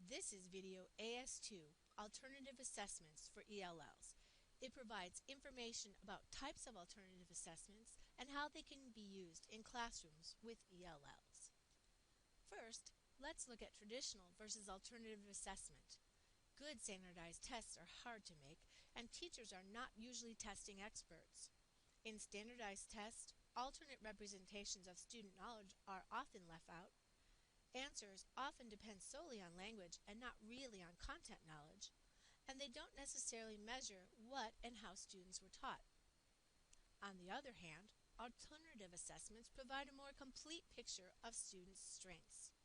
This is video AS2, Alternative Assessments for ELLs. It provides information about types of alternative assessments and how they can be used in classrooms with ELLs. First, let's look at traditional versus alternative assessment. Good standardized tests are hard to make, and teachers are not usually testing experts. In standardized tests, alternate representations of student knowledge are often left out. Answers often depend solely on language and not really on content knowledge, and they don't necessarily measure what and how students were taught. On the other hand, alternative assessments provide a more complete picture of students' strengths.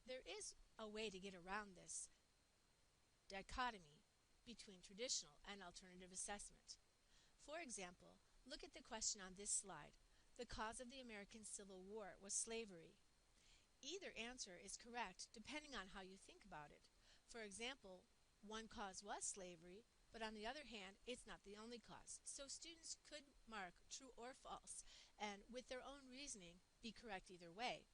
There is a way to get around this dichotomy between traditional and alternative assessment. For example, look at the question on this slide. The cause of the American Civil War was slavery. Either answer is correct depending on how you think about it. For example, one cause was slavery, but on the other hand, it's not the only cause. So students could mark true or false, and with their own reasoning, be correct either way.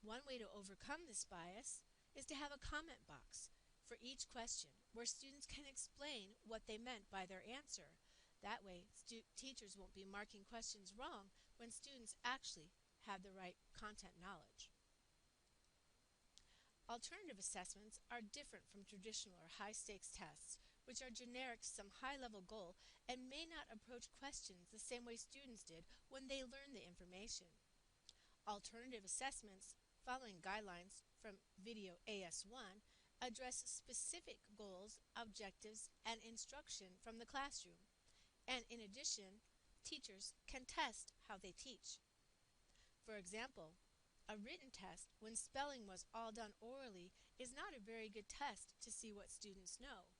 One way to overcome this bias is to have a comment box for each question where students can explain what they meant by their answer. That way, teachers won't be marking questions wrong when students actually have the right content knowledge. Alternative assessments are different from traditional or high-stakes tests, which are generic to some high-level goal and may not approach questions the same way students did when they learned the information. Alternative assessments, following guidelines from video AS1, address specific goals, objectives, and instruction from the classroom. And in addition, teachers can test how they teach. For example, a written test, when spelling was all done orally, is not a very good test to see what students know.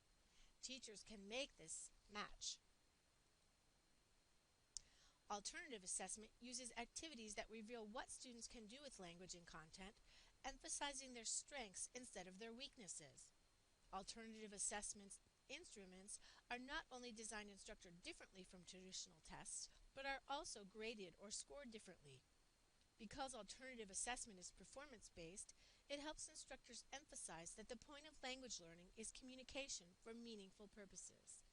Teachers can make this match. Alternative assessment uses activities that reveal what students can do with language and content, emphasizing their strengths instead of their weaknesses. Alternative assessment instruments are not only designed and structured differently from traditional tests, but are also graded or scored differently. Because alternative assessment is performance-based, it helps instructors emphasize that the point of language learning is communication for meaningful purposes.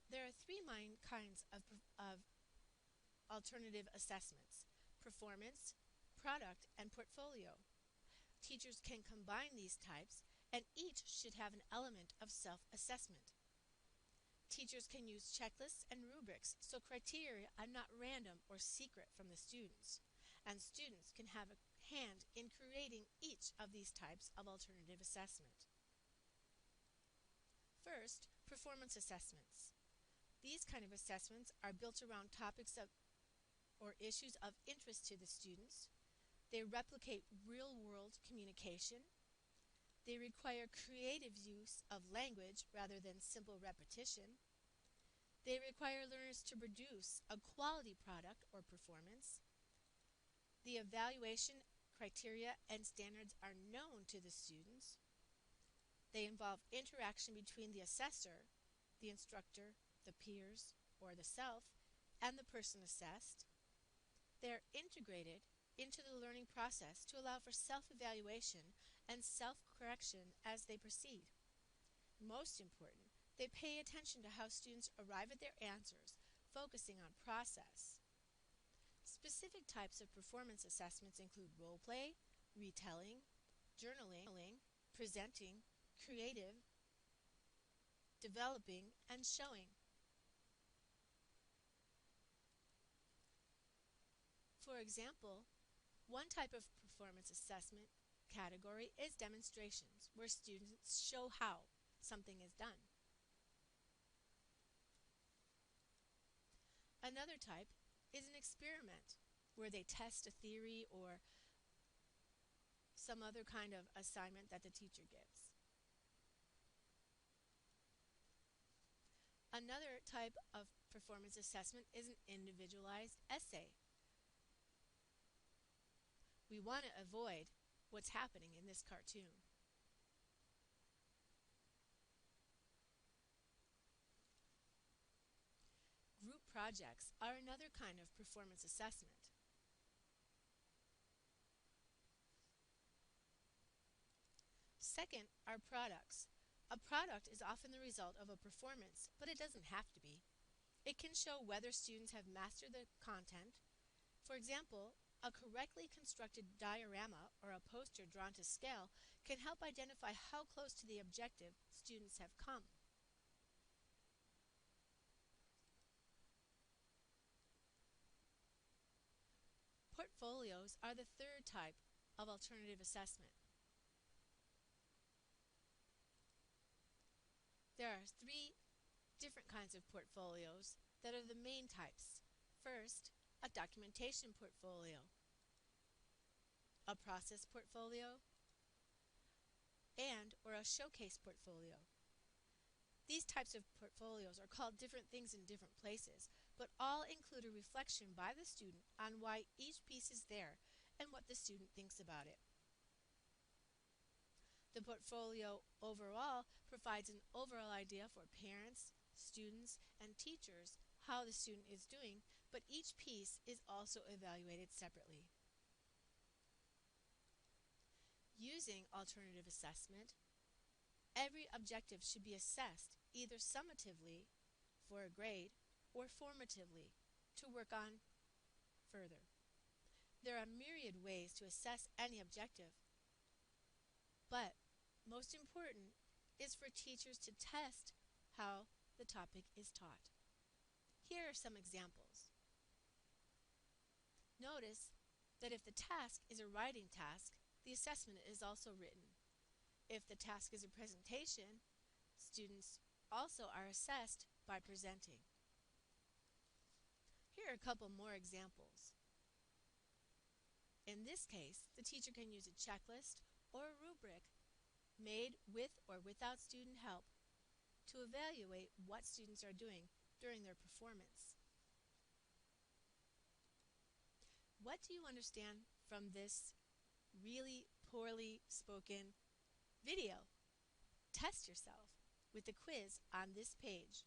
There are three main kinds of alternative assessments: performance, product, and portfolio. Teachers can combine these types, and each should have an element of self-assessment. Teachers can use checklists and rubrics so criteria are not random or secret from the students, and students can have a hand in creating each of these types of alternative assessment. First, performance assessments. These kind of assessments are built around topics or issues of interest to the students. They replicate real-world communication. They require creative use of language rather than simple repetition. They require learners to produce a quality product or performance. The evaluation criteria and standards are known to the students. They involve interaction between the assessor, the instructor, the peers, or the self, and the person assessed. They are integrated into the learning process to allow for self-evaluation and self-correction as they proceed. Most important, they pay attention to how students arrive at their answers, focusing on process. Specific types of performance assessments include role play, retelling, journaling, presenting, creative, developing, and showing. For example, one type of performance assessment category is demonstrations, where students show how something is done. Another type is an experiment, where they test a theory or some other kind of assignment that the teacher gives. Another type of performance assessment is an individualized essay. We want to avoid what's happening in this cartoon. Group projects are another kind of performance assessment. Second are products. A product is often the result of a performance, but it doesn't have to be. It can show whether students have mastered the content. For example, a correctly constructed diorama or a poster drawn to scale can help identify how close to the objective students have come. Portfolios are the third type of alternative assessment. There are three different kinds of portfolios that are the main types. First, a documentation portfolio, a process portfolio, and or a showcase portfolio. These types of portfolios are called different things in different places, but all include a reflection by the student on why each piece is there and what the student thinks about it. The portfolio overall provides an overall idea for parents, students, and teachers how the student is doing, but each piece is also evaluated separately. Using alternative assessment, every objective should be assessed either summatively for a grade or formatively to work on further. There are myriad ways to assess any objective, but most important is for teachers to test how the topic is taught. Here are some examples. Notice that if the task is a writing task, the assessment is also written. If the task is a presentation, students also are assessed by presenting. Here are a couple more examples. In this case, the teacher can use a checklist or a rubric made with or without student help to evaluate what students are doing during their performance. What do you understand from this really poorly spoken video? Test yourself with the quiz on this page.